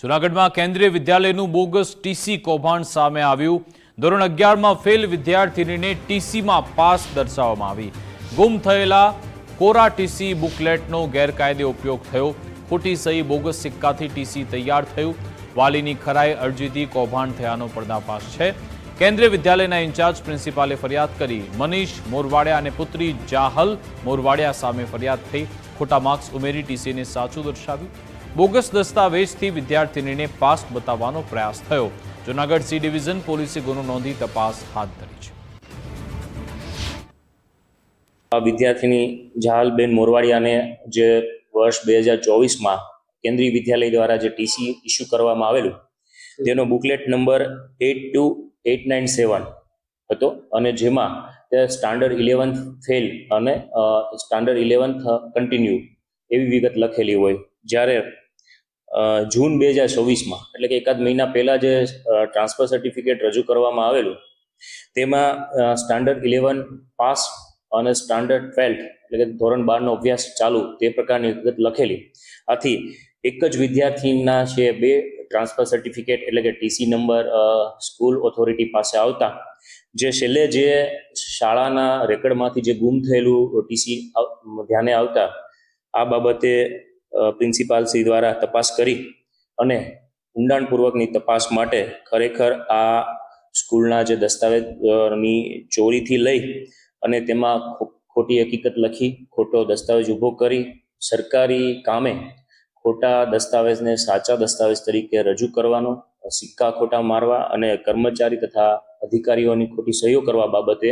જૂનાગઢમાં કેન્દ્રીય વિદ્યાલયનું bogus TC કૌભાંડ સામે આવ્યું। ધોરણ 11માં ફેલ વિદ્યાર્થીનીને ટીસીમાં પાસ દર્શાવવામાં આવી। ગુમ થયેલા કોરા ટીસી બુકલેટનો ગેરકાયદે ઉપયોગ થયો। ખોટી સહી બોગસ સિક્કાથી ટીસી તૈયાર થયું। વાલીની ખરાઈ અરજીથી કૌભાંડ થયાનો પર્દાફાશ છે। કેન્દ્રીય વિદ્યાલયના ઇન્ચાર્જ પ્રિન્સિપાલે ફરિયાદ કરી। મનીષ મોરવાડિયા અને પુત્રી જાહલ મોરવાડિયા સામે ફરિયાદ થઈ। ખોટા માર્ક્સ ઉમેરી ટીસીને સાચું દર્શાવ્યું। બોગસ દસ્તાવેજથી વિદ્યાર્થીનીને પાસ બતાવવાનો પ્રયાસ થયો। જૂનાગઢ સી ડિવિઝન પોલીસે ગુનો નોંધી તપાસ હાથ ધરી છે। વિદ્યાર્થીની જાહલબેન મોરવાડિયાને જે વર્ષ 2024માં કેન્દ્રીય વિદ્યાલય દ્વારા જે ટીસી ઇસ્યુ કરવામાં આવેલું તેનો બુકલેટ નંબર 82897 હતો અને જેમાં તે સ્ટાન્ડર્ડ 11th ફેલ અને સ્ટાન્ડર્ડ 11th કન્ટિન્યુ એવી વિગત લખેલી હોય। જ્યારે જૂન 2024માં એટલે કે એકાદ મહિના પહેલાં જે ટ્રાન્સફર સર્ટિફિકેટ રજૂ કરવામાં આવેલું તેમાં સ્ટાન્ડર્ડ 11 પાસ અને સ્ટાન્ડર્ડ 12 એટલે કે ધોરણ 12નો અભ્યાસ ચાલુ તે પ્રકારની વિગત લખેલી। આથી એક જ વિદ્યાર્થીના છે બે ટ્રાન્સફર સર્ટિફિકેટ એટલે કે ટીસી નંબર સ્કૂલ ઓથોરિટી પાસે આવતા જે છેલ્લે જે શાળાના રેકર્ડમાંથી જે ગુમ થયેલું ટીસી ધ્યાને આવતા આ બાબતે પ્રિન્સિપાલ શ્રી દ્વારા તપાસ કરી અને ઊંડાણપૂર્વકની તપાસ માટે ખરેખર આ સ્કૂલના જે દસ્તાવેજની ચોરીથી લઈ અને તેમાં ખોટી હકીકત લખી ખોટો દસ્તાવેજ ઊભો કરી સરકારી કામે ખોટા દસ્તાવેજને સાચા દસ્તાવેજ તરીકે રજૂ કરવાનો, સિક્કા ખોટા મારવા અને કર્મચારી તથા અધિકારીઓની ખોટી સહીઓ કરવા બાબતે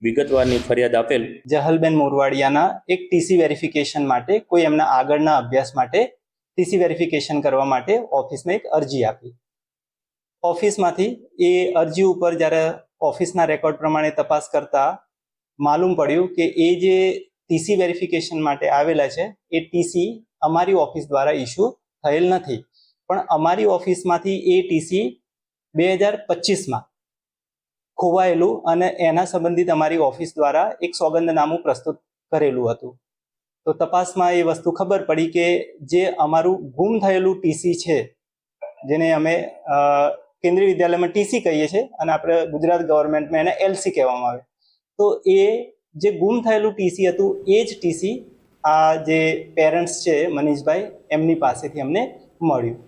વિગતવારની ફરિયાદ આપેલ। જાહલબેન મોરવાડિયાના એક ટીસી વેરિફિકેશન માટે કોઈ એમના આગળના અભ્યાસ માટે ટીસી વેરિફિકેશન કરવા માટે ઓફિસમાં એક અરજી આપી। ઓફિસમાંથી એ અરજી ઉપર જ્યારે ઓફિસના રેકોર્ડ પ્રમાણે તપાસ કરતા માલુમ પડ્યું કે એ જે ટીસી વેરિફિકેશન માટે આવેલા છે એ ટીસી અમારી ઓફિસ દ્વારા ઇસ્યુ થયેલ નથી, પણ અમારી ઓફિસમાંથી એ ટીસી 2025માં ખોવાયેલું અને એના સંબંધિત અમારી ઓફિસ દ્વારા એક સોગંદનામું પ્રસ્તુત કરેલું હતું। તો તપાસમાં એ વસ્તુ ખબર પડી કે જે અમારું ગુમ થયેલું ટીસી છે જેને અમે કેન્દ્રીય વિદ્યાલયમાં ટીસી કહીએ છીએ અને આપણે ગુજરાત ગવર્મેન્ટમાં એને એલસી કહેવામાં આવે, તો એ જે ગુમ થયેલું ટીસી હતું એ જ ટીસી આ જે પેરેન્ટ્સ છે મનીષભાઈ એમની પાસેથી અમને મળ્યું।